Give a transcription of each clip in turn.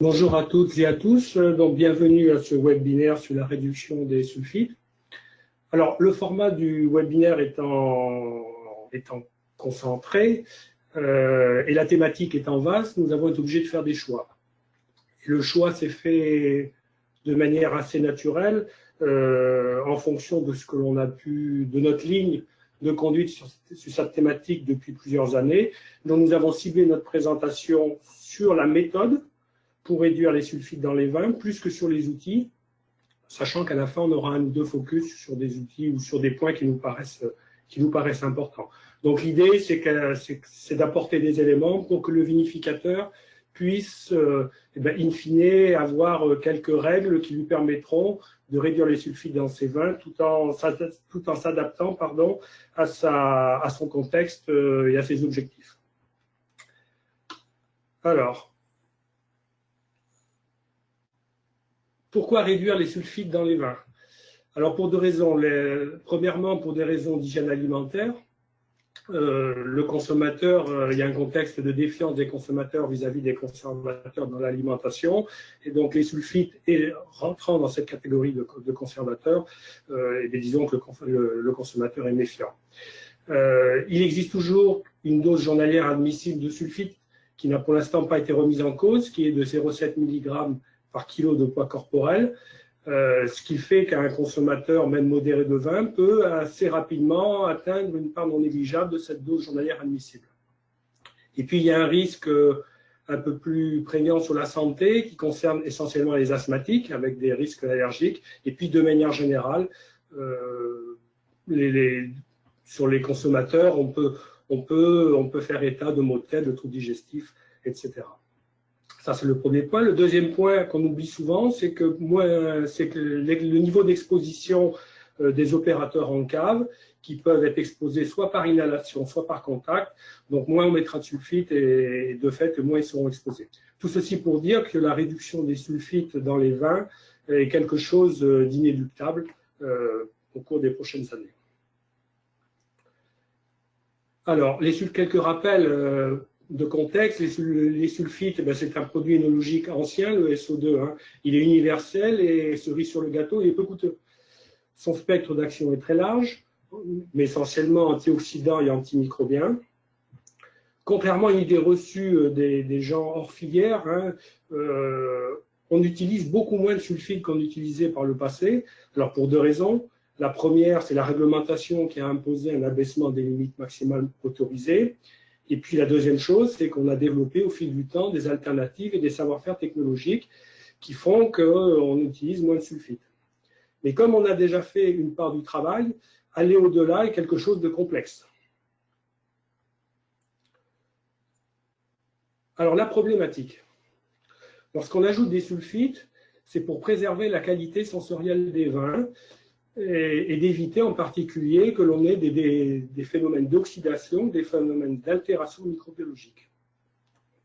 Bonjour à toutes et à tous, donc bienvenue à ce webinaire sur la réduction des sulfites. Alors le format du webinaire étant concentré et la thématique étant vaste, nous avons été obligés de faire des choix. Et le choix s'est fait de manière assez naturelle en fonction de ce que l'on a pu, de notre ligne de conduite sur cette thématique depuis plusieurs années. Donc nous avons ciblé notre présentation sur la méthode pour réduire les sulfites dans les vins, plus que sur les outils, sachant qu'à la fin, on aura un ou deux focus sur des outils ou sur des points qui nous paraissent importants. Donc l'idée, c'est d'apporter des éléments pour que le vinificateur puisse, in fine, avoir quelques règles qui lui permettront de réduire les sulfites dans ses vins tout en s'adaptant à son contexte et à ses objectifs. Alors, pourquoi réduire les sulfites dans les vins? Alors pour deux raisons. Premièrement, pour des raisons d'hygiène alimentaire. Le consommateur, il y a un contexte de défiance des consommateurs vis-à-vis des conservateurs dans l'alimentation. Et donc les sulfites, rentrant dans cette catégorie de conservateurs, disons que le consommateur est méfiant. Il existe toujours une dose journalière admissible de sulfite qui n'a pour l'instant pas été remise en cause, qui est de 0,7 mg par kilo de poids corporel, ce qui fait qu'un consommateur, même modéré de vin, peut assez rapidement atteindre une part non négligeable de cette dose journalière admissible. Et puis, il y a un risque un peu plus prégnant sur la santé qui concerne essentiellement les asthmatiques, avec des risques allergiques. Et puis, de manière générale, sur les consommateurs, on peut faire état de maux de tête, de troubles digestifs, etc. Ça, c'est le premier point. Le deuxième point qu'on oublie souvent, c'est que le niveau d'exposition des opérateurs en cave, qui peuvent être exposés soit par inhalation, soit par contact. Donc, moins on mettra de sulfite et de fait, moins ils seront exposés. Tout ceci pour dire que la réduction des sulfites dans les vins est quelque chose d'inéluctable au cours des prochaines années. Alors, quelques rappels de contexte. Les sulfites, c'est un produit énologique ancien, le SO2. Il est universel et, cerise sur le gâteau, il est peu coûteux. Son spectre d'action est très large, mais essentiellement antioxydant et antimicrobien. Contrairement à une idée reçue des gens hors filière, on utilise beaucoup moins de sulfite qu'on utilisait par le passé. Alors pour deux raisons. La première, c'est la réglementation qui a imposé un abaissement des limites maximales autorisées. Et puis la deuxième chose, c'est qu'on a développé au fil du temps des alternatives et des savoir-faire technologiques qui font qu'on utilise moins de sulfite. Mais comme on a déjà fait une part du travail, aller au-delà est quelque chose de complexe. Alors la problématique. Lorsqu'on ajoute des sulfites, c'est pour préserver la qualité sensorielle des vins et d'éviter en particulier que l'on ait des phénomènes d'oxydation, des phénomènes d'altération microbiologique.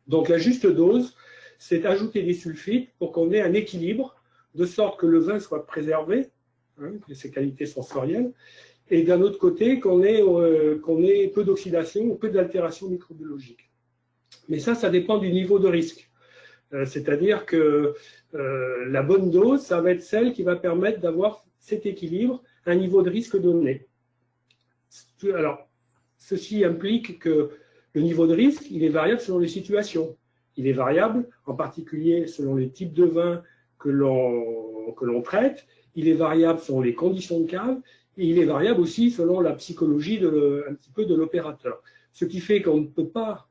Donc la juste dose, c'est d'ajouter des sulfites pour qu'on ait un équilibre, de sorte que le vin soit préservé, ses qualités sensorielles, et d'un autre côté, qu'on ait peu d'oxydation ou peu d'altération microbiologique. Mais ça dépend du niveau de risque. C'est-à-dire que la bonne dose, ça va être celle qui va permettre d'avoir cet équilibre à un niveau de risque donné. Alors, ceci implique que le niveau de risque, il est variable selon les situations. Il est variable, en particulier selon les types de vins que l'on traite. Il est variable selon les conditions de cave. Et il est variable aussi selon la psychologie un petit peu de l'opérateur. Ce qui fait qu'on ne peut pas,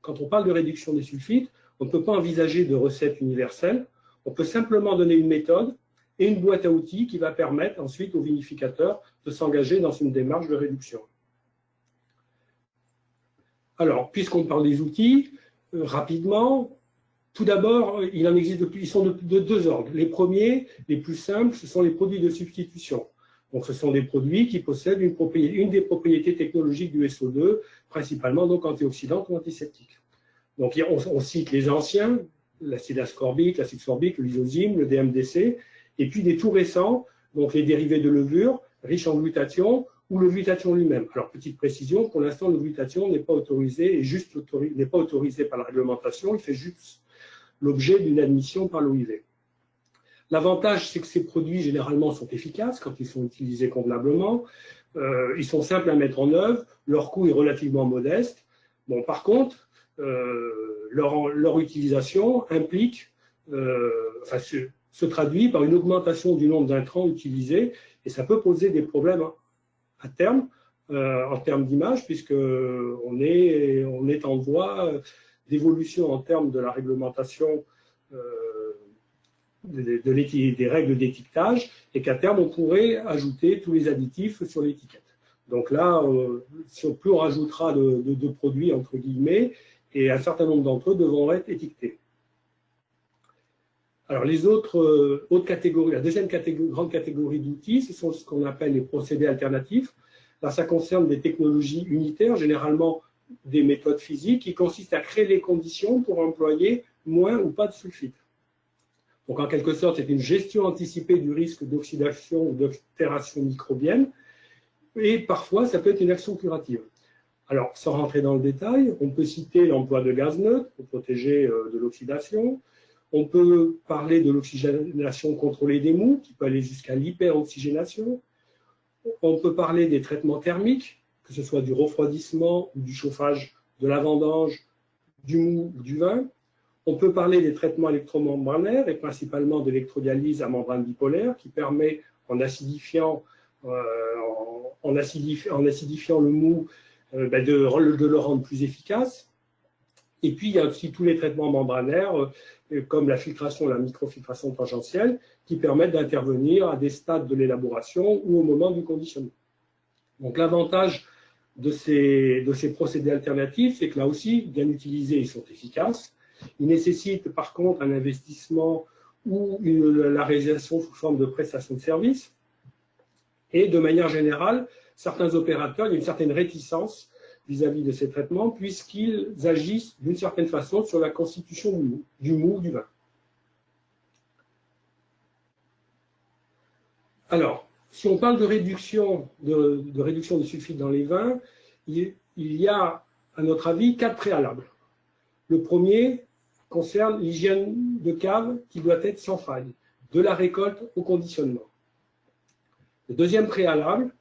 quand on parle de réduction des sulfites, on ne peut pas envisager de recette universelle. On peut simplement donner une méthode et une boîte à outils qui va permettre ensuite aux vinificateurs de s'engager dans une démarche de réduction. Alors, puisqu'on parle des outils, rapidement, tout d'abord, il en existe ils sont de deux ordres. Les premiers, les plus simples, ce sont les produits de substitution. Donc, ce sont des produits qui possèdent une des propriétés technologiques du SO2, principalement donc antioxydante ou antiseptique. Donc, on cite les anciens, l'acide ascorbique, l'acide sorbique, l'isozime, le DMDC, et puis des tout récents, donc les dérivés de levure, riches en glutathion, ou le glutathion lui-même. Alors, petite précision, pour l'instant, le glutathion n'est pas autorisé, n'est pas autorisé par la réglementation, il fait juste l'objet d'une admission par l'OIV. L'avantage, c'est que ces produits, généralement, sont efficaces quand ils sont utilisés convenablement. Ils sont simples à mettre en œuvre, leur coût est relativement modeste. Bon, par contre, leur utilisation implique, se traduit par une augmentation du nombre d'intrants utilisés, et ça peut poser des problèmes à terme, en termes d'image, puisqu'on est en voie d'évolution en termes de la réglementation des règles d'étiquetage, et qu'à terme, on pourrait ajouter tous les additifs sur l'étiquette. Donc là, plus on rajoutera de produits, entre guillemets, et un certain nombre d'entre eux devront être étiquetés. Alors, les autres catégories, la deuxième grande catégorie d'outils, ce sont ce qu'on appelle les procédés alternatifs. Là, ça concerne des technologies unitaires, généralement des méthodes physiques, qui consistent à créer les conditions pour employer moins ou pas de sulfite. Donc, en quelque sorte, c'est une gestion anticipée du risque d'oxydation ou d'altération microbienne. Et parfois, ça peut être une action curative. Alors, sans rentrer dans le détail, on peut citer l'emploi de gaz neutres pour protéger de l'oxydation. On peut parler de l'oxygénation contrôlée des mous, qui peut aller jusqu'à l'hyperoxygénation. On peut parler des traitements thermiques, que ce soit du refroidissement ou du chauffage de la vendange, du mou ou du vin. On peut parler des traitements électromembranaires et principalement de l'électrodialyse à membrane bipolaire qui permet, en acidifiant le mou, de le rendre plus efficace. Et puis, il y a aussi tous les traitements membranaires, comme la filtration, la microfiltration tangentielle, qui permettent d'intervenir à des stades de l'élaboration ou au moment du conditionnement. Donc, l'avantage de ces procédés alternatifs, c'est que là aussi, bien utilisés, ils sont efficaces. Ils nécessitent par contre un investissement ou la réalisation sous forme de prestation de service. Et de manière générale, certains opérateurs, il y a une certaine réticence vis-à-vis de ces traitements, puisqu'ils agissent d'une certaine façon sur la constitution du mou, du vin. Alors, si on parle de réduction de sulfite dans les vins, il y a, à notre avis, 4 préalables. Le premier concerne l'hygiène de cave qui doit être sans faille, de la récolte au conditionnement. Le deuxième préalable,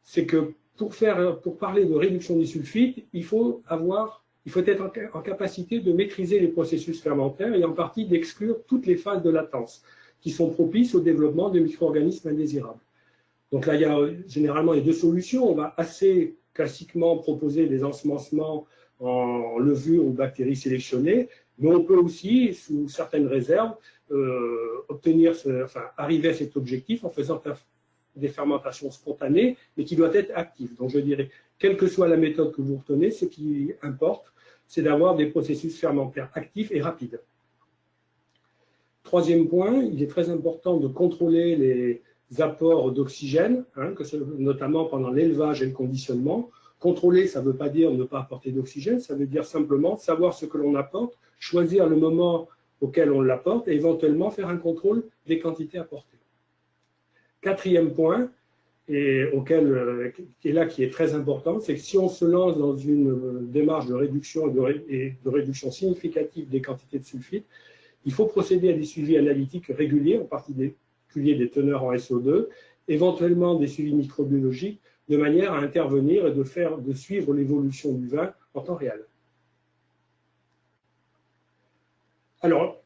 c'est que pour parler de réduction des sulfites, il faut être en capacité de maîtriser les processus fermentaires et en partie d'exclure toutes les phases de latence qui sont propices au développement de micro-organismes indésirables. Donc là, il y a généralement les deux solutions. On va assez classiquement proposer des ensemencements en levure ou bactéries sélectionnées, mais on peut aussi, sous certaines réserves, arriver à cet objectif en faisant des fermentations spontanées, mais qui doivent être actives. Donc je dirais, quelle que soit la méthode que vous retenez, ce qui importe, c'est d'avoir des processus fermentaires actifs et rapides. Troisième point, il est très important de contrôler les apports d'oxygène, notamment pendant l'élevage et le conditionnement. Contrôler, ça ne veut pas dire ne pas apporter d'oxygène, ça veut dire simplement savoir ce que l'on apporte, choisir le moment auquel on l'apporte et éventuellement faire un contrôle des quantités apportées. Quatrième point, qui est très important, c'est que si on se lance dans une démarche de réduction et de réduction significative des quantités de sulfite, il faut procéder à des suivis analytiques réguliers, en particulier des teneurs en SO2, éventuellement des suivis microbiologiques, de manière à intervenir et de suivre l'évolution du vin en temps réel. Alors,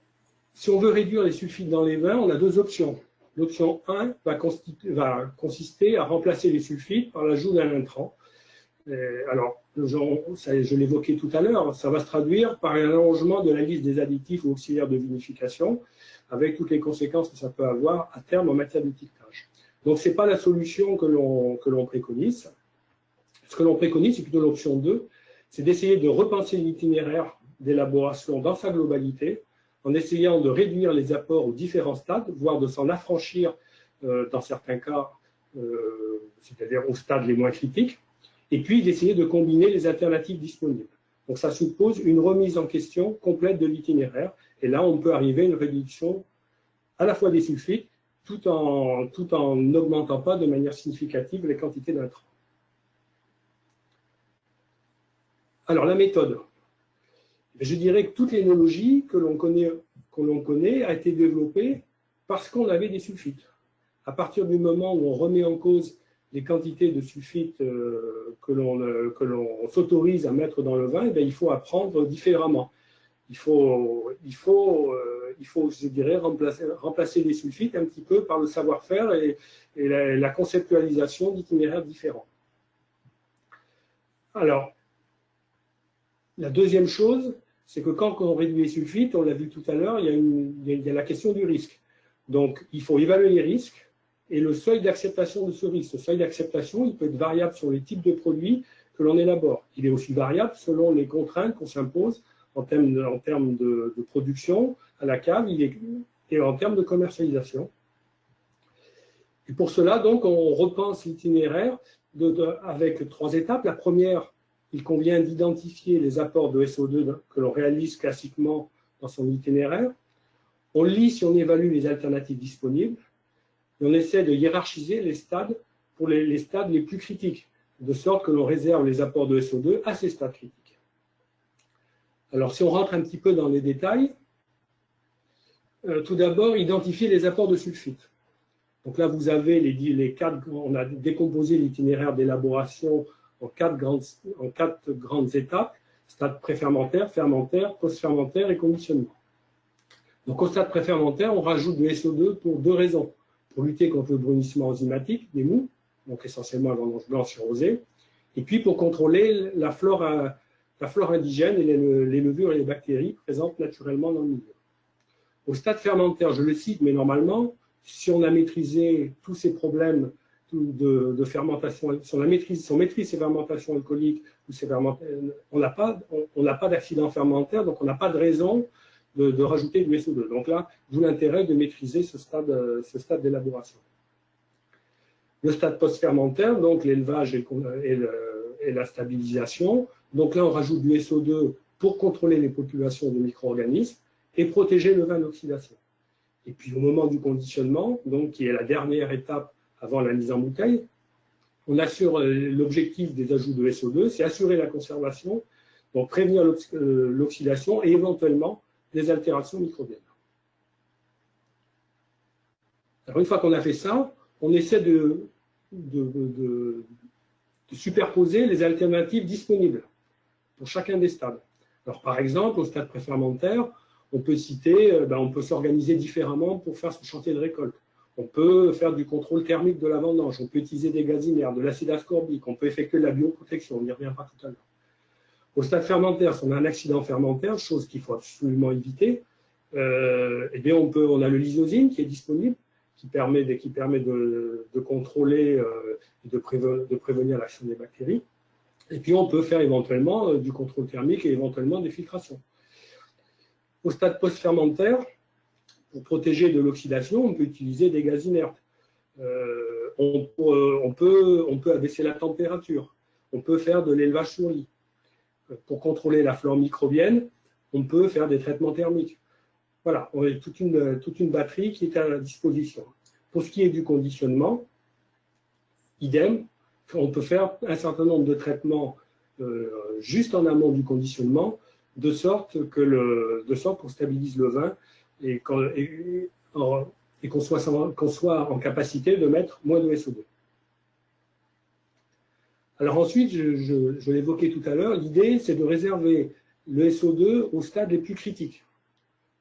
si on veut réduire les sulfites dans les vins, on a deux options. L'option 1 va consister à remplacer les sulfites par l'ajout d'un intrant. Alors, je l'évoquais tout à l'heure, ça va se traduire par un allongement de la liste des additifs ou auxiliaires de vinification, avec toutes les conséquences que ça peut avoir à terme en matière d'étiquetage. Donc, ce n'est pas la solution que l'on préconise. Ce que l'on préconise, c'est plutôt l'option 2, c'est d'essayer de repenser l'itinéraire d'élaboration dans sa globalité, en essayant de réduire les apports aux différents stades, voire de s'en affranchir dans certains cas, c'est-à-dire aux stades les moins critiques, et puis d'essayer de combiner les alternatives disponibles. Donc ça suppose une remise en question complète de l'itinéraire, et là on peut arriver à une réduction à la fois des sulfites, tout en n'augmentant pas de manière significative les quantités d'intrants. Alors la méthode. Je dirais que toute l'énologie que l'on connaît que l'on connaît a été développé parce qu'on avait des sulfites. À partir du moment où on remet en cause les quantités de sulfites que l'on s'autorise à mettre dans le vin, eh bien, il faut apprendre différemment. Il faut, je dirais, remplacer les sulfites un petit peu par le savoir-faire et la conceptualisation d'itinéraires différents. Alors, la deuxième chose, c'est que quand on réduit les sulfites, on l'a vu tout à l'heure, il y a la question du risque. Donc, il faut évaluer les risques et le seuil d'acceptation de ce risque. Ce seuil d'acceptation, il peut être variable sur les types de produits que l'on élabore. Il est aussi variable selon les contraintes qu'on s'impose en termes de production à la cave et en termes de commercialisation. Et pour cela, donc, on repense l'itinéraire avec 3 étapes. La première, il convient d'identifier les apports de SO2 que l'on réalise classiquement dans son itinéraire. On lit si on évalue les alternatives disponibles et on essaie de hiérarchiser les stades pour les stades les plus critiques, de sorte que l'on réserve les apports de SO2 à ces stades critiques. Alors, si on rentre un petit peu dans les détails, tout d'abord, identifier les apports de sulfite. Donc là, vous avez on a décomposé l'itinéraire d'élaboration en quatre grandes étapes, stade préfermentaire, fermentaire, post-fermentaire et conditionnement. Donc au stade préfermentaire, on rajoute de SO2 pour 2 raisons. Pour lutter contre le brunissement enzymatique des mous, donc essentiellement la vendange blanche et rosée, et puis pour contrôler la flore indigène et les levures et les bactéries présentes naturellement dans le milieu. Au stade fermentaire, je le cite, mais normalement, si on a maîtrisé tous ces problèmes de fermentation, si on maîtrise ces fermentations alcooliques, on n'a pas d'accident fermentaire, donc on n'a pas de raison de rajouter du SO2. Donc là, d'où l'intérêt de maîtriser ce stade d'élaboration. Le stade post-fermentaire, donc l'élevage et la stabilisation. Donc là, on rajoute du SO2 pour contrôler les populations de micro-organismes et protéger le vin d'oxydation. Et puis au moment du conditionnement, donc, qui est la dernière étape avant la mise en bouteille, on assure l'objectif des ajouts de SO2, c'est assurer la conservation, donc prévenir l'oxydation et éventuellement des altérations microbiennes. Alors une fois qu'on a fait ça, on essaie de superposer les alternatives disponibles pour chacun des stades. Alors par exemple, au stade préfermentaire, on peut on peut s'organiser différemment pour faire ce chantier de récolte. On peut faire du contrôle thermique de la vendange, on peut utiliser des gaz inertes, de l'acide ascorbique, on peut effectuer de la bioprotection, on n'y reviendra tout à l'heure. Au stade fermentaire, si on a un accident fermentaire, chose qu'il faut absolument éviter, eh bien on a le lysosine qui est disponible, qui permet de contrôler et de prévenir l'action des bactéries. Et puis on peut faire éventuellement du contrôle thermique et éventuellement des filtrations. Au stade post-fermentaire, pour protéger de l'oxydation, on peut utiliser des gaz inertes. On peut abaisser la température. On peut faire de l'élevage sur lit. Pour contrôler la flore microbienne, on peut faire des traitements thermiques. Voilà, on a toute une batterie qui est à la disposition. Pour ce qui est du conditionnement, idem, on peut faire un certain nombre de traitements juste en amont du conditionnement, de sorte qu'on stabilise le vin et qu'on soit en capacité de mettre moins de SO2. Alors ensuite, je l'évoquais tout à l'heure, l'idée c'est de réserver le SO2 aux stades les plus critiques,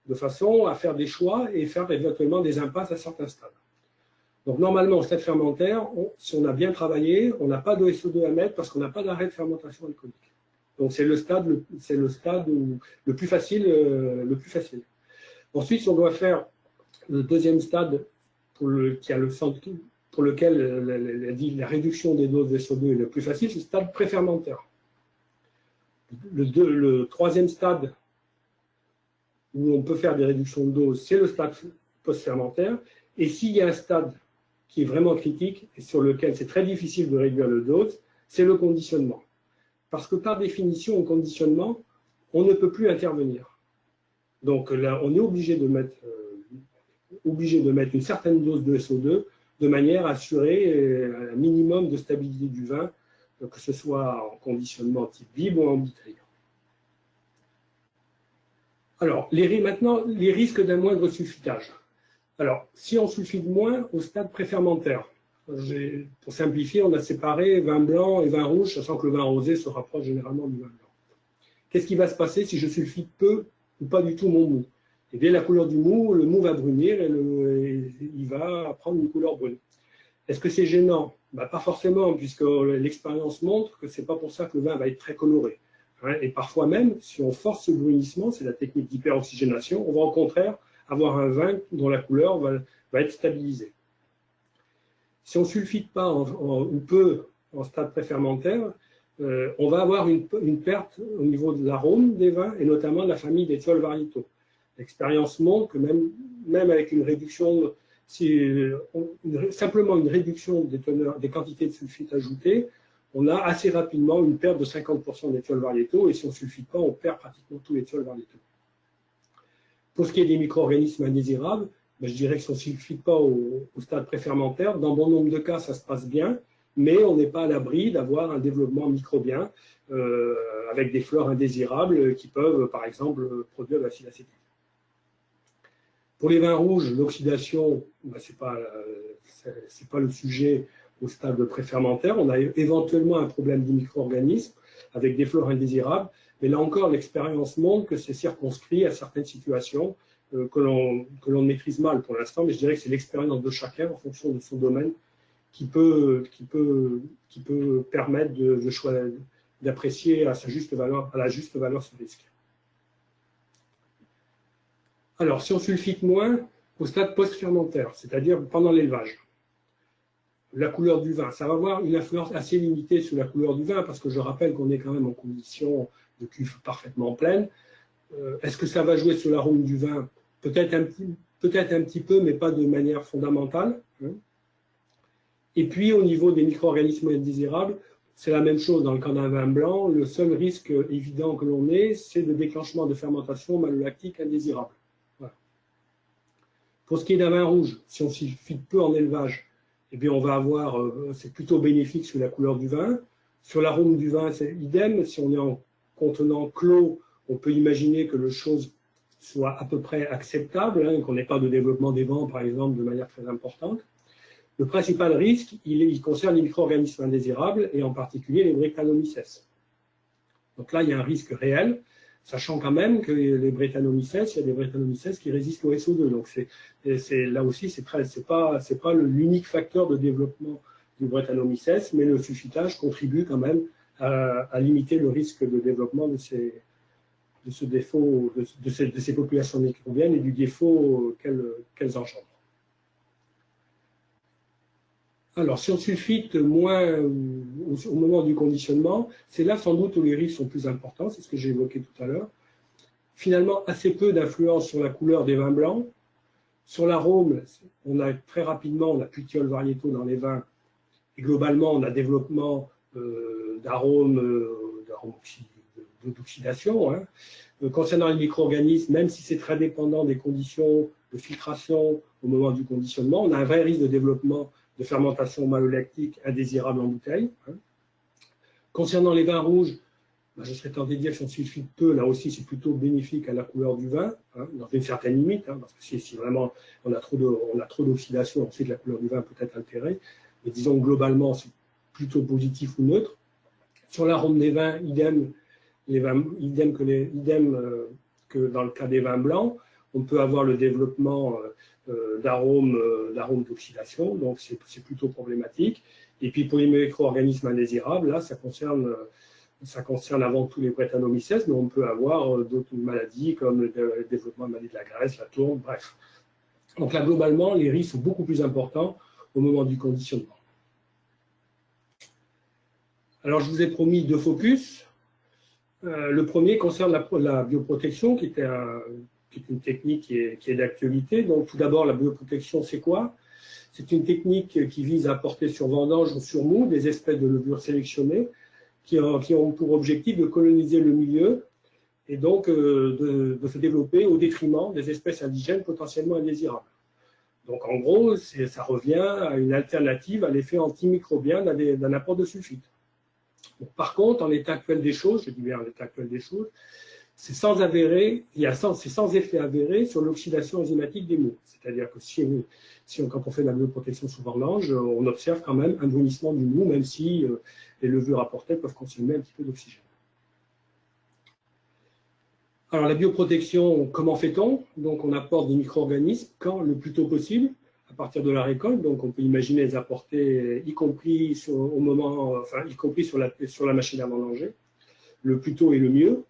de façon à faire des choix et faire éventuellement des impasses à certains stades. Donc normalement, au stade fermentaire, si on a bien travaillé, on n'a pas de SO2 à mettre parce qu'on n'a pas d'arrêt de fermentation alcoolique. Donc c'est le stade le plus facile. Ensuite, si on doit faire le deuxième stade pour lequel la réduction des doses de SO2 est le plus facile, c'est le stade préfermentaire. Le troisième stade où on peut faire des réductions de doses, c'est le stade post-fermentaire. Et s'il y a un stade qui est vraiment critique et sur lequel c'est très difficile de réduire le dose, c'est le conditionnement. Parce que par définition, au conditionnement, on ne peut plus intervenir. Donc là, on est obligé de mettre une certaine dose de SO2 de manière à assurer un minimum de stabilité du vin, que ce soit en conditionnement type Bibb ou en bouteille. Alors, maintenant, les risques d'un moindre sulfitage. Alors, si on sulfite moins au stade préfermentaire, pour simplifier, on a séparé vin blanc et vin rouge, sachant que le vin rosé se rapproche généralement du vin blanc. Qu'est-ce qui va se passer si je sulfite peu ou pas du tout mon mou? Eh bien, la couleur du mou, le mou va brunir et il va prendre une couleur brune. Est-ce que c'est gênant? Pas forcément, puisque l'expérience montre que ce n'est pas pour ça que le vin va être très coloré. Et parfois même, si on force ce brunissement, c'est la technique d'hyperoxygénation, on va au contraire avoir un vin dont la couleur va être stabilisée. Si on ne sulfite pas ou peu en stade préfermentaire, on va avoir une perte au niveau de l'arôme des vins et notamment de la famille des thiols variétaux. L'expérience montre que même avec une réduction, simplement une réduction des quantités de sulfite ajoutées, on a assez rapidement une perte de 50% des thiols variétaux et si on ne sulfite pas, on perd pratiquement tous les thiols variétaux. Pour ce qui est des micro-organismes indésirables, je dirais que si on ne sulfite pas au stade préfermentaire, dans bon nombre de cas, ça se passe bien, mais on n'est pas à l'abri d'avoir un développement microbien avec des fleurs indésirables qui peuvent, par exemple, produire de l'acide acétique. Pour les vins rouges, l'oxydation, ce n'est pas le sujet au stade préfermentaire. On a éventuellement un problème de micro-organismes avec des fleurs indésirables, mais là encore, l'expérience montre que c'est circonscrit à certaines situations que l'on maîtrise mal pour l'instant, mais je dirais que c'est l'expérience de chacun en fonction de son domaine qui peut permettre d'apprécier à la juste valeur ce risque. Alors, si on sulfite moins au stade post-fermentaire, c'est-à-dire pendant l'élevage, la couleur du vin, ça va avoir une influence assez limitée sur la couleur du vin, parce que je rappelle qu'on est quand même en condition de cuve parfaitement pleine. Est-ce que ça va jouer sur l'arôme du vin? Peut-être un petit peu, mais pas de manière fondamentale. Et puis, au niveau des micro-organismes indésirables, c'est la même chose dans le cas d'un vin blanc. Le seul risque évident que l'on ait, c'est le déclenchement de fermentation malolactique indésirable. Voilà. Pour ce qui est d'un vin rouge, si on sulfite peu en élevage, eh bien on va avoir, c'est plutôt bénéfique sur la couleur du vin. Sur l'arôme du vin, c'est idem. Si on est en contenant clos, on peut imaginer que le chose soit à peu près acceptable, qu'on n'ait pas de développement des vents, par exemple, de manière très importante. Le principal risque, il concerne les micro-organismes indésirables, et en particulier les Brettanomyces. Donc là, il y a un risque réel, sachant quand même que les Brettanomyces, il y a des Brettanomyces qui résistent au SO2. Donc là aussi, c'est pas l'unique facteur de développement du Brettanomyces, mais le sulfitage contribue quand même à limiter le risque de développement de ces populations microbiennes et du défaut qu'elles engendrent. Alors, si on sulfite moins au moment du conditionnement, c'est là sans doute où les risques sont plus importants, c'est ce que j'ai évoqué tout à l'heure. Finalement, assez peu d'influence sur la couleur des vins blancs. Sur l'arôme, on a très rapidement, on a plus de thiols variétaux dans les vins, et globalement, on a développement d'arômes d'oxydation. Concernant les micro-organismes, même si c'est très dépendant des conditions de filtration au moment du conditionnement, on a un vrai risque de développement de fermentation malolactique indésirable en bouteille. Concernant les vins rouges, je serais tenté de dire que si on sulfite peu, là aussi c'est plutôt bénéfique à la couleur du vin, dans une certaine limite, parce que si vraiment on a trop d'oxydation, ensuite la couleur du vin peut être altérée, mais disons globalement c'est plutôt positif ou neutre. Sur l'arôme des vins, idem que dans le cas des vins blancs, on peut avoir le développement d'arômes d'oxydation, donc c'est plutôt problématique. Et puis pour les micro-organismes indésirables, là, ça concerne avant tout les Brettanomyces, mais on peut avoir d'autres maladies comme le développement de maladies de la graisse, la tourbe, bref. Donc là, globalement, les risques sont beaucoup plus importants au moment du conditionnement. Alors, je vous ai promis 2 focus. Le premier concerne la bioprotection, qui est une technique qui est d'actualité. Donc, tout d'abord, la bioprotection, c'est quoi? C'est une technique qui vise à apporter sur vendange ou sur mou des espèces de levures sélectionnées qui ont pour objectif de coloniser le milieu et donc de se développer au détriment des espèces indigènes potentiellement indésirables. Donc, en gros, ça revient à une alternative à l'effet antimicrobien d'un apport de sulfite. Donc, par contre, en l'état actuel des choses, je dis bien en l'état actuel des choses, c'est sans effet avéré sur l'oxydation enzymatique des mous. C'est-à-dire que quand on fait de la bioprotection sous vendange, on observe quand même un brunissement du mou, même si les levures apportées peuvent consommer un petit peu d'oxygène. Alors la bioprotection, comment fait-on? Donc on apporte des micro-organismes quand le plus tôt possible, à partir de la récolte. Donc on peut imaginer les apporter, y compris sur la machine à vendanger. Le plus tôt est le mieux.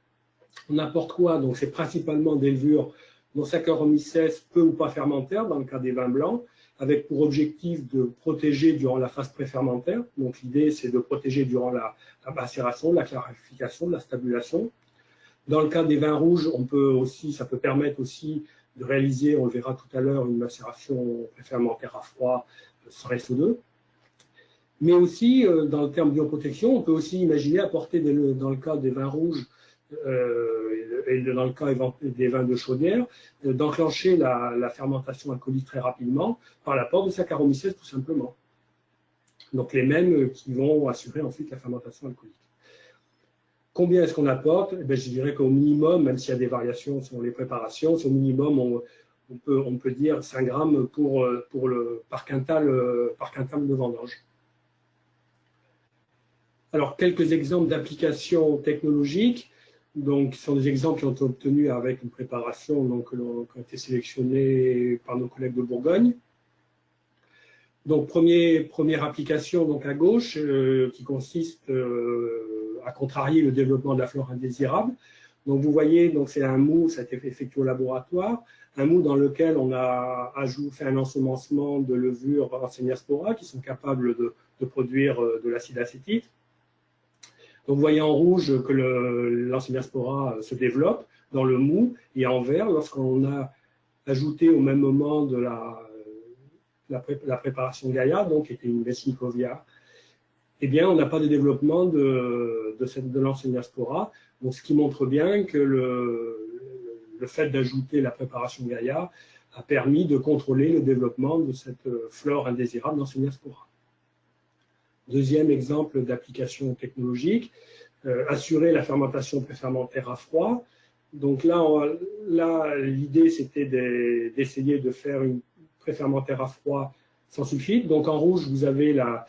On apporte quoi? Donc c'est principalement des levures non Saccharomyces peu ou pas fermentaires, dans le cas des vins blancs, avec pour objectif de protéger durant la phase préfermentaire. Donc l'idée, c'est de protéger durant la macération, la clarification, la stabulation. Dans le cas des vins rouges, ça peut permettre aussi de réaliser, on le verra tout à l'heure, une macération préfermentaire à froid sans SO2. Mais aussi, dans le terme bioprotection, on peut aussi imaginer apporter, dans le cas des vins rouges, et dans le cas des vins de chaudière, d'enclencher la fermentation alcoolique très rapidement par l'apport de Saccharomyces tout simplement. Donc les mêmes qui vont assurer ensuite la fermentation alcoolique. Combien est-ce qu'on apporte? Je dirais qu'au minimum, même s'il y a des variations sur les préparations, au minimum, on peut dire 5 grammes par quintal de vendange. Alors, quelques exemples d'applications technologiques. Donc, ce sont des exemples qui ont été obtenus avec une préparation qui a été sélectionnée par nos collègues de Bourgogne. Donc, première application donc à gauche, qui consiste à contrarier le développement de la flore indésirable. Donc, vous voyez, c'est un mou, ça a été effectué au laboratoire, un mou dans lequel on a fait un ensemencement de levures Rancenia-spora qui sont capables de produire de l'acide acétique. Donc, vous voyez en rouge que l'Ancenia-spora se développe dans le mou, et en vert, lorsqu'on a ajouté au même moment de la préparation Gaïa, donc qui était une Vesinicovia, eh bien, on n'a pas de développement de l'Ancenia-spora. Donc, ce qui montre bien que le fait d'ajouter la préparation Gaïa a permis de contrôler le développement de cette flore indésirable d'Ancenia-spora. Deuxième exemple d'application technologique, assurer la fermentation préfermentaire à froid. Donc là l'idée, c'était d'essayer de faire une préfermentaire à froid sans sulfite. Donc en rouge, vous avez la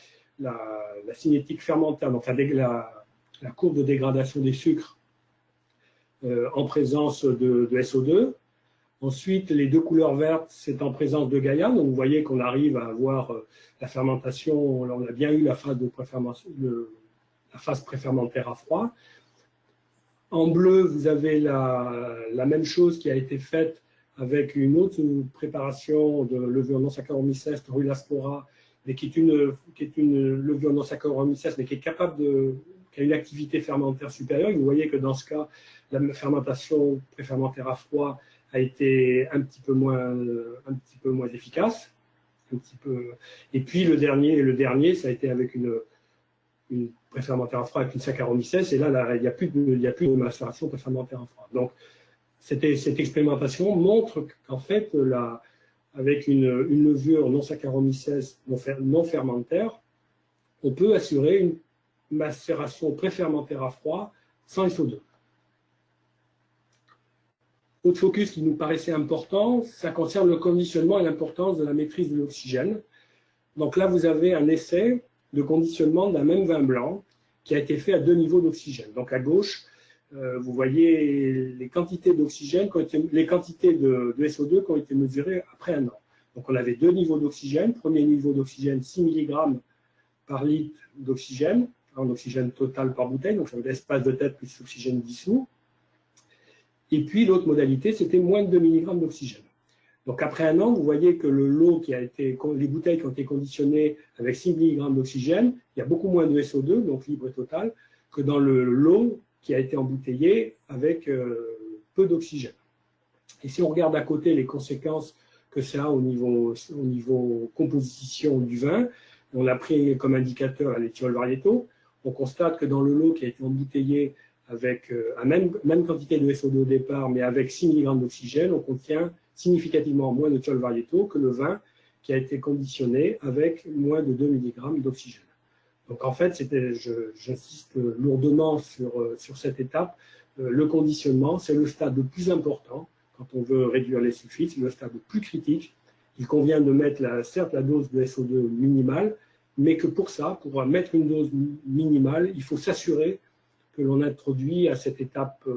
cinétique fermentaire, donc la courbe de dégradation des sucres en présence de SO2. Ensuite, les deux couleurs vertes, c'est en présence de Gaïa. Donc, vous voyez qu'on arrive à avoir la fermentation. On a bien eu la phase préfermentaire à froid. En bleu, vous avez la même chose qui a été faite avec une autre préparation de levure non Saccharomyces, Torulaspora, mais qui est une levure non Saccharomyces, mais qui est qui a une activité fermentaire supérieure. Vous voyez que dans ce cas, la fermentation préfermentaire à froid a été un petit peu moins efficace. Et puis le dernier, ça a été avec une préfermentaire à froid avec une Saccharomyces, et là il n'y a plus de macération préfermentaire à froid. Donc cette expérimentation montre qu'en fait, avec une levure non Saccharomyces non fermentaire, on peut assurer une macération préfermentaire à froid sans SO2. Autre focus qui nous paraissait important, ça concerne le conditionnement et l'importance de la maîtrise de l'oxygène. Donc là, vous avez un essai de conditionnement d'un même vin blanc qui a été fait à 2 niveaux d'oxygène. Donc à gauche, vous voyez les quantités d'oxygène, les quantités de SO2 qui ont été mesurées après 1 an. Donc on avait 2 niveaux d'oxygène. Premier niveau d'oxygène, 6 mg par litre d'oxygène, en oxygène total par bouteille, donc ça veut dire espace de tête plus oxygène dissous. Et puis l'autre modalité, c'était moins de 2 mg d'oxygène. Donc après 1 an, vous voyez que les bouteilles qui ont été conditionnées avec 6 mg d'oxygène, il y a beaucoup moins de SO2, donc libre et total, que dans le lot qui a été embouteillé avec peu d'oxygène. Et si on regarde à côté les conséquences que ça a au niveau composition du vin, on a pris comme indicateur l'éthyol variétaux, on constate que dans le lot qui a été embouteillé avec la même quantité de SO2 au départ, mais avec 6 mg d'oxygène, on contient significativement moins de thiols variétaux que le vin qui a été conditionné avec moins de 2 mg d'oxygène. Donc en fait, j'insiste lourdement sur cette étape, le conditionnement, c'est le stade le plus important quand on veut réduire les sulfites, c'est le stade le plus critique. Il convient de mettre certes la dose de SO2 minimale, mais que pour ça, pour mettre une dose minimale, il faut s'assurer que l'on introduit à cette étape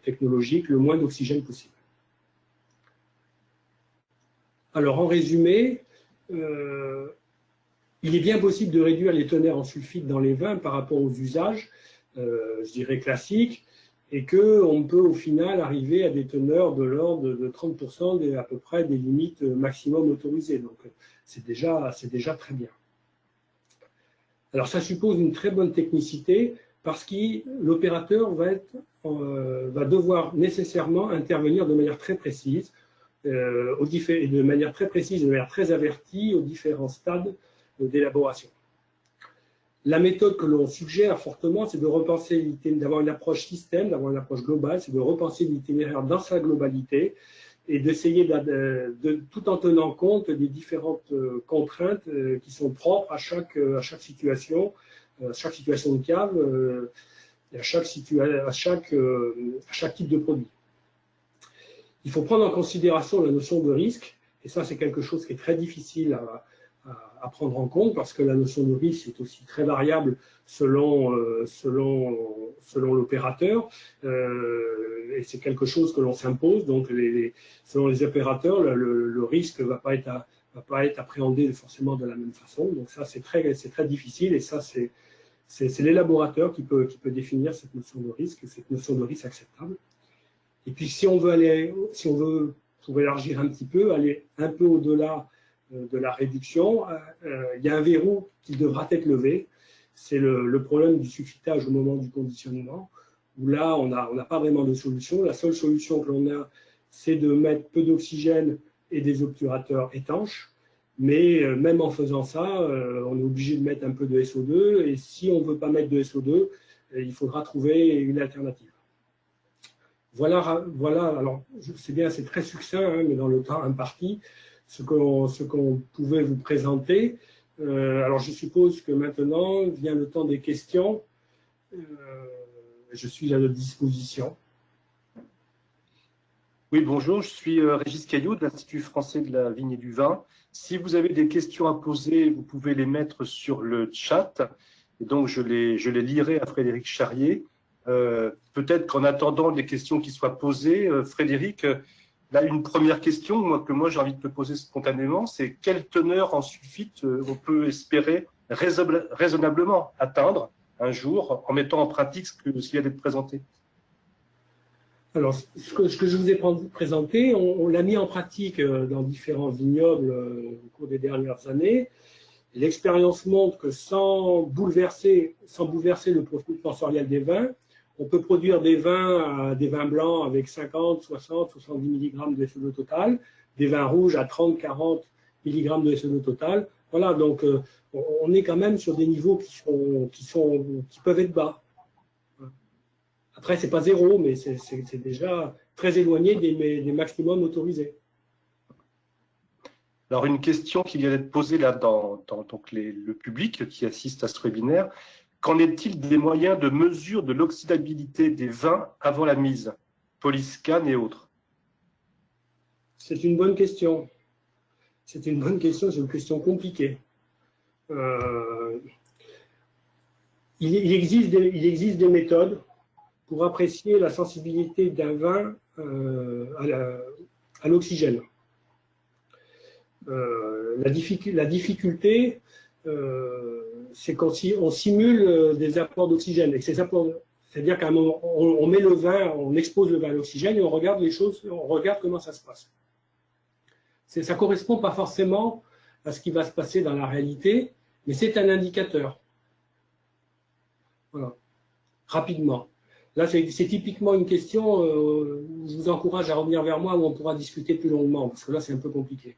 technologique le moins d'oxygène possible. Alors en résumé, il est bien possible de réduire les teneurs en sulfite dans les vins par rapport aux usages, je dirais classiques, et qu'on peut au final arriver à des teneurs de l'ordre de 30% à peu près des limites maximum autorisées. Donc c'est déjà très bien. Alors ça suppose une très bonne technicité parce que l'opérateur va devoir nécessairement intervenir de manière très précise, de manière très avertie aux différents stades d'élaboration. La méthode que l'on suggère fortement, c'est de repenser d'avoir une approche système, d'avoir une approche globale, c'est de repenser l'itinéraire dans sa globalité et d'essayer, tout en tenant compte des différentes contraintes qui sont propres à chaque situation de cave et à chaque type de produit. Il faut prendre en considération la notion de risque, et ça c'est quelque chose qui est très difficile à prendre en compte parce que la notion de risque est aussi très variable selon l'opérateur et c'est quelque chose que l'on s'impose. Donc, selon les opérateurs, le risque ne va pas être appréhendé forcément de la même façon. Donc, ça, c'est très difficile et ça, c'est l'élaborateur qui peut définir cette notion de risque acceptable. Et puis, si on veut, pour élargir un petit peu, aller un peu au-delà de la réduction, il y a un verrou qui devra être levé, c'est le problème du sulfitage au moment du conditionnement, où là, on n'a pas vraiment de solution. La seule solution que l'on a, c'est de mettre peu d'oxygène et des obturateurs étanches, mais même en faisant ça, on est obligé de mettre un peu de SO2, et si on ne veut pas mettre de SO2, il faudra trouver une alternative. Voilà, alors je sais bien, c'est très succinct, hein, mais dans le temps imparti, ce qu'on pouvait vous présenter. Alors je suppose que maintenant vient le temps des questions. Je suis à votre disposition. Oui, bonjour, je suis Régis Caillot de l'Institut français de la vigne et du vin. Si vous avez des questions à poser, vous pouvez les mettre sur le chat. Et donc je les lirai à Frédéric Charrier. Peut-être qu'en attendant les questions qui soient posées, Frédéric, là, une première question que moi j'ai envie de te poser spontanément, c'est quelle teneur en sulfite on peut espérer raisonnablement atteindre un jour en mettant en pratique ce qui vient d'être présenté? Alors, ce que je vous ai présenté, on l'a mis en pratique dans différents vignobles au cours des dernières années. L'expérience montre que sans bouleverser le profil sensoriel des vins, on peut produire des vins blancs avec 50, 60, 70 mg de SO2 total, des vins rouges à 30, 40 mg de SO2 total. Voilà, donc on est quand même sur des niveaux qui peuvent être bas. Après, ce n'est pas zéro, mais c'est déjà très éloigné des maximums autorisés. Alors, une question qui vient d'être posée là dans le public qui assiste à ce webinaire. Qu'en est-il des moyens de mesure de l'oxydabilité des vins avant la mise, Polyscan et autres? C'est une bonne question. C'est une bonne question, c'est une question compliquée. Il existe des méthodes pour apprécier la sensibilité d'un vin à l'oxygène. La difficulté, c'est quand on simule des apports d'oxygène. C'est-à-dire qu'à un moment, on met le vin, on expose le vin à l'oxygène et on regarde les choses, on regarde comment ça se passe. Ça ne correspond pas forcément à ce qui va se passer dans la réalité, mais c'est un indicateur. Voilà. Rapidement. Là, c'est typiquement une question où je vous encourage à revenir vers moi où on pourra discuter plus longuement, parce que là, c'est un peu compliqué.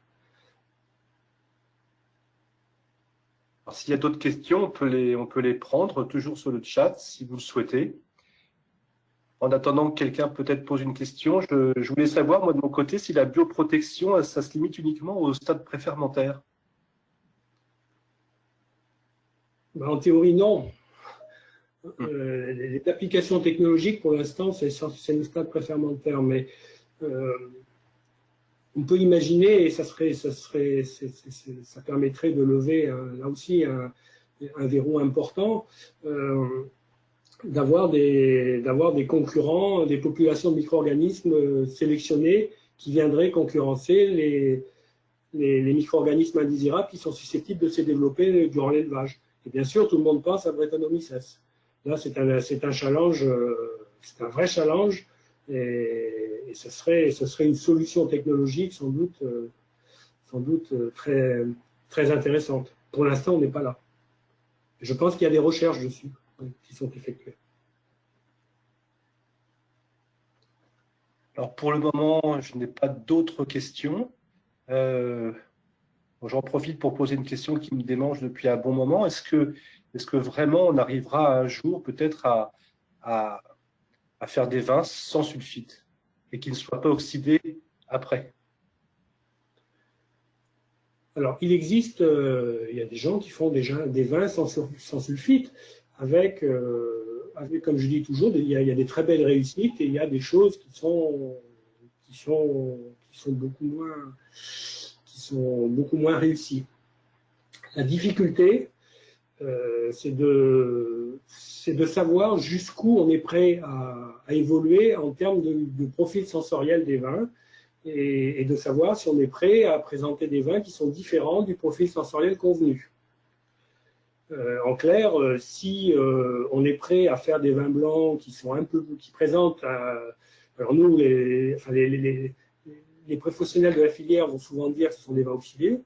S'il y a d'autres questions, on peut les prendre toujours sur le chat, si vous le souhaitez. En attendant que quelqu'un peut-être pose une question, je voulais savoir, moi, de mon côté, si la bioprotection, ça se limite uniquement au stade préfermentaire. Ben, en théorie, non. Les applications technologiques, pour l'instant, c'est le stade préférentiel, mais on peut imaginer, et ça permettrait de lever là aussi un verrou important, d'avoir des concurrents, des populations de micro-organismes sélectionnés qui viendraient concurrencer les micro-organismes indésirables qui sont susceptibles de se développer durant l'élevage. Et bien sûr, tout le monde pense à Brettanomyces. Là, c'est un challenge, c'est un vrai challenge, et ce serait une solution technologique sans doute très, très intéressante. Pour l'instant, on n'est pas là. Je pense qu'il y a des recherches dessus qui sont effectuées. Alors pour le moment, je n'ai pas d'autres questions. J'en profite pour poser une question qui me démange depuis un bon moment. Est-ce que vraiment on arrivera un jour peut-être à faire des vins sans sulfite et qui ne soient pas oxydés après? Alors, il existe, il y a des gens qui font déjà des vins sans sulfite, avec, comme je dis toujours, il y a des très belles réussites et il y a des choses qui sont beaucoup moins réussies. La difficulté, c'est de savoir jusqu'où on est prêt à évoluer en termes de profil sensoriel des vins, et de savoir si on est prêt à présenter des vins qui sont différents du profil sensoriel convenu. En clair, si on est prêt à faire des vins blancs qui présentent, alors nous, les professionnels de la filière vont souvent dire que ce sont des vins oxydés,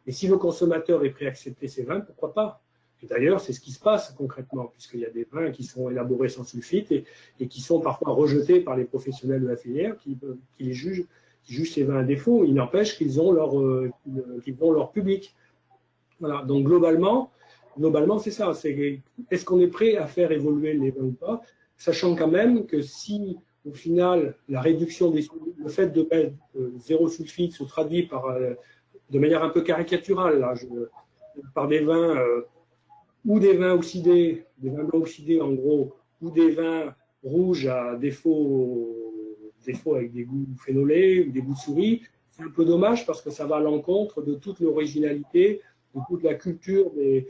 mais si le consommateur est prêt à accepter ces vins, pourquoi pas? Et d'ailleurs, c'est ce qui se passe concrètement, puisqu'il y a des vins qui sont élaborés sans sulfite et qui sont parfois rejetés par les professionnels de la filière qui jugent ces vins à défaut. Il n'empêche qu'ils ont leur public. Voilà. Donc globalement, c'est ça. Est-ce qu'on est prêt à faire évoluer les vins ou pas, sachant quand même que si, au final, la réduction le fait de mettre zéro sulfite se traduit de manière un peu caricaturale, là, par des vins ou des vins oxydés, des vins blancs oxydés en gros, ou des vins rouges à défaut avec des goûts phénolés ou des goûts de souris, c'est un peu dommage parce que ça va à l'encontre de toute l'originalité, de toute la culture, de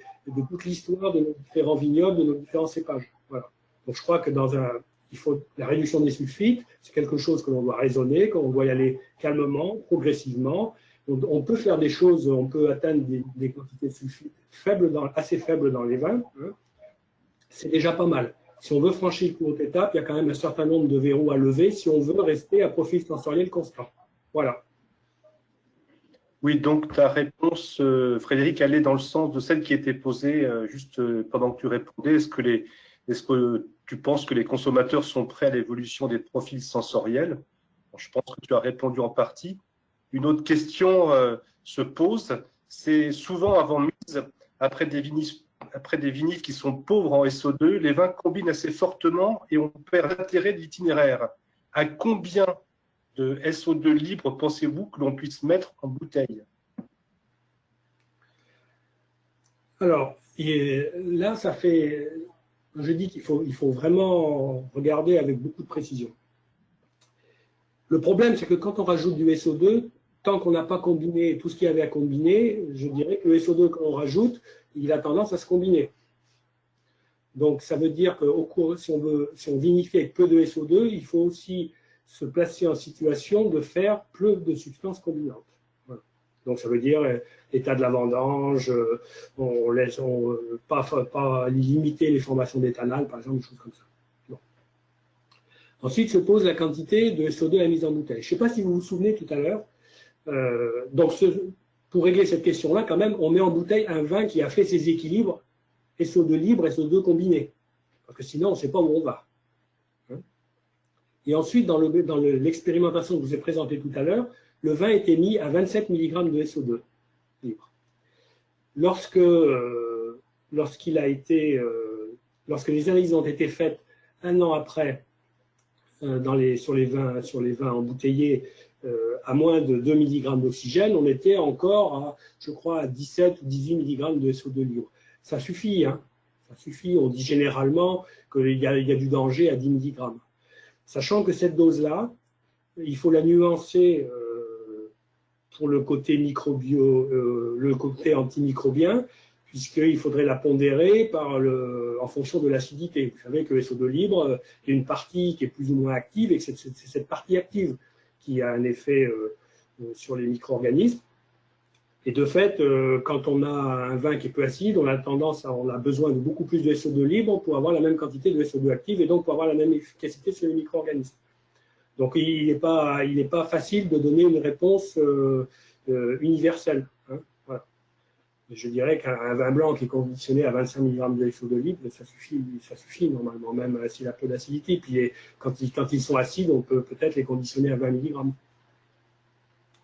toute l'histoire de nos différents vignobles, de nos différents cépages. Voilà. Donc je crois que la réduction des sulfites, c'est quelque chose que l'on doit raisonner, qu'on doit y aller calmement, progressivement. On peut faire des choses, on peut atteindre des quantités de sulfite assez faibles dans les vins. Hein. C'est déjà pas mal. Si on veut franchir une plus haute étape, il y a quand même un certain nombre de verrous à lever si on veut rester à profil sensoriel constant. Voilà. Oui, donc ta réponse, Frédéric, allait dans le sens de celle qui était posée juste pendant que tu répondais. Est-ce que tu penses que les consommateurs sont prêts à l'évolution des profils sensoriels? Bon, je pense que tu as répondu en partie. Une autre question se pose, c'est souvent avant mise, après des vinifs qui sont pauvres en SO2, les vins combinent assez fortement et on perd l'intérêt de l'itinéraire. À combien de SO2 libre pensez-vous que l'on puisse mettre en bouteille? Alors, là, je dis qu'il faut vraiment regarder avec beaucoup de précision. Le problème, c'est que quand on rajoute du SO2, tant qu'on n'a pas combiné tout ce qu'il y avait à combiner, je dirais que le SO2 qu'on rajoute, il a tendance à se combiner. Donc, ça veut dire que si on vinifie avec peu de SO2, il faut aussi se placer en situation de faire peu de substances combinantes. Voilà. Donc, ça veut dire état de la vendange, pas limiter les formations d'éthanal, par exemple, des choses comme ça. Bon. Ensuite se pose la quantité de SO2 à la mise en bouteille. Je ne sais pas si vous vous souvenez tout à l'heure. Donc, pour régler cette question-là, quand même, on met en bouteille un vin qui a fait ses équilibres SO2 libre, SO2 combiné. Parce que sinon, on ne sait pas où on va. Hein. Et ensuite, dans l'expérimentation que je vous ai présentée tout à l'heure, le vin était mis à 27 mg de SO2 libre. Lorsque les analyses ont été faites un an après sur les vins embouteillés à moins de 2 mg d'oxygène, on était encore je crois, à 17 ou 18 mg de SO2 libre. Ça suffit, hein. Ça suffit. On dit généralement qu'il y a du danger à 10 mg. Sachant que cette dose-là, il faut la nuancer pour le côté le côté antimicrobien, puisqu'il faudrait la pondérer en fonction de l'acidité. Vous savez que le SO2 libre, il y a une partie qui est plus ou moins active, et c'est cette partie active qui a un effet sur les micro-organismes. Et de fait, quand on a un vin qui est peu acide, on a besoin de beaucoup plus de SO2 libre pour avoir la même quantité de SO2 active et donc pour avoir la même efficacité sur les micro-organismes. Donc il n'est pas facile de donner une réponse universelle. Hein, voilà. Je dirais qu'un vin blanc qui est conditionné à 25 mg de SO2 libre, ça suffit normalement, même s'il a peu d'acidité. Puis quand ils sont acides, on peut peut-être les conditionner à 20 mg.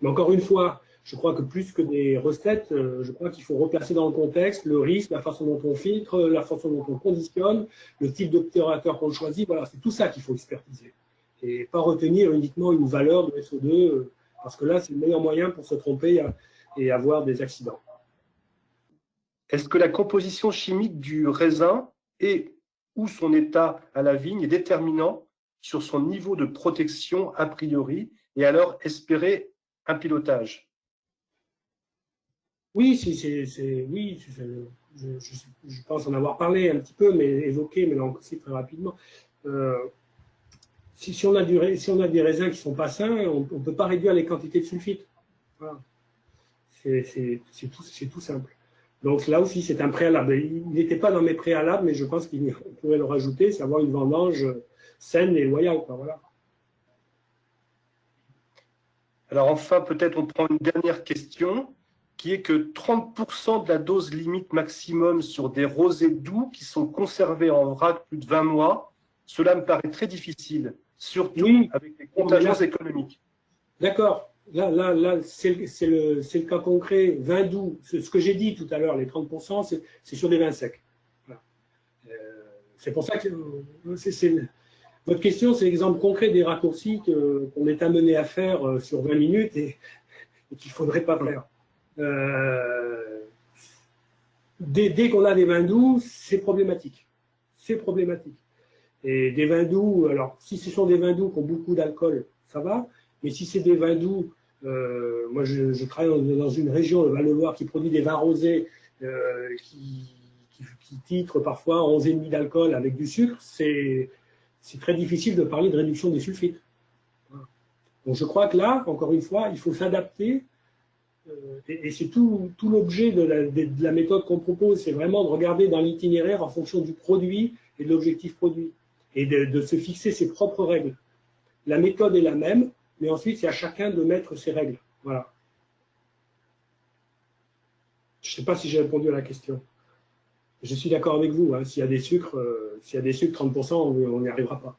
Mais encore une fois, je crois que plus que des recettes, je crois qu'il faut replacer dans le contexte le risque, la façon dont on filtre, la façon dont on conditionne, le type d'obturateur qu'on choisit. Voilà, c'est tout ça qu'il faut expertiser. Et pas retenir uniquement une valeur de SO2, parce que là, c'est le meilleur moyen pour se tromper et avoir des accidents. Est-ce que la composition chimique du raisin et ou son état à la vigne est déterminant sur son niveau de protection a priori et alors espérer un pilotage? Oui, je pense en avoir parlé un petit peu, mais évoqué, mais là aussi très rapidement. Si on a des raisins qui ne sont pas sains, on ne peut pas réduire les quantités de sulfite. Voilà. C'est tout simple. Donc là aussi, c'est un préalable. Il n'était pas dans mes préalables, mais je pense qu'on pourrait le rajouter, c'est avoir une vendange saine et loyale. Voilà. Alors enfin, peut-être on prend une dernière question, qui est que 30% de la dose limite maximum sur des rosés doux qui sont conservés en vrac plus de 20 mois, cela me paraît très difficile, surtout oui, avec les contingences économiques. D'accord. Là c'est le cas concret. Vin doux, ce que j'ai dit tout à l'heure, les 30%, c'est sur des vins secs. Voilà. C'est pour ça que votre question, c'est l'exemple concret des raccourcis qu'on est amené à faire sur 20 minutes et qu'il ne faudrait pas faire. Dès qu'on a des vins doux, c'est problématique. C'est problématique. Et des vins doux, alors si ce sont des vins doux qui ont beaucoup d'alcool, ça va. Mais si c'est des vins doux, moi je travaille dans une région, le Val-de-Loire, qui produit des vins rosés qui titrent parfois 11,5 d'alcool avec du sucre, c'est très difficile de parler de réduction des sulfites. Donc je crois que là, encore une fois, il faut s'adapter. Et c'est tout l'objet de la méthode qu'on propose, c'est vraiment de regarder dans l'itinéraire en fonction du produit et de l'objectif produit, et de se fixer ses propres règles. La méthode est la même, mais ensuite c'est à chacun de mettre ses règles. Voilà. Je ne sais pas si j'ai répondu à la question. Je suis d'accord avec vous, hein, s'il y a des sucres, 30%, on n'y arrivera pas.